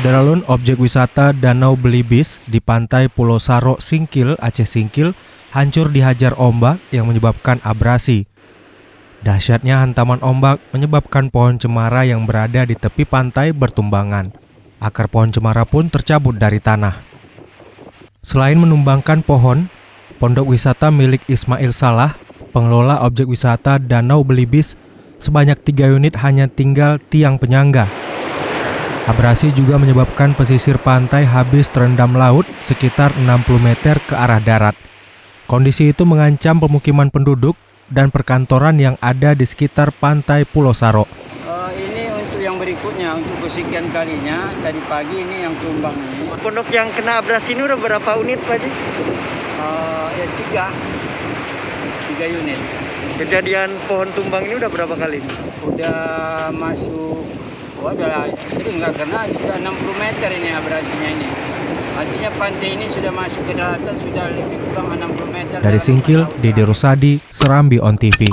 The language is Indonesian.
Sudaralun, objek wisata Danau Belibis di pantai Pulau Saro, Singkil, Aceh Singkil, hancur dihajar ombak yang menyebabkan abrasi. Dahsyatnya hantaman ombak menyebabkan pohon cemara yang berada di tepi pantai bertumbangan. Akar pohon cemara pun tercabut dari tanah. Selain menumbangkan pohon, pondok wisata milik Ismail Salah, pengelola objek wisata Danau Belibis, sebanyak 3 unit hanya tinggal tiang penyangga. Abrasi juga menyebabkan pesisir pantai habis terendam laut sekitar 60 meter ke arah darat. Kondisi itu mengancam pemukiman penduduk dan perkantoran yang ada di sekitar pantai Pulau Saro. Ini untuk yang berikutnya, untuk kesekian kalinya, tadi pagi ini yang tumbang ini. Pondok yang kena abrasi ini udah berapa unit, Pak Haji? Tiga unit. Kejadian pohon tumbang ini udah berapa kali? Udah masuk, udah sering nggak kena, sudah 60 meter ini abrasinya ini. Artinya pantai ini sudah masuk ke daratan, sudah lebih kurang 60 meter. Dari Singkil, Dede Rusadi, Serambi On TV.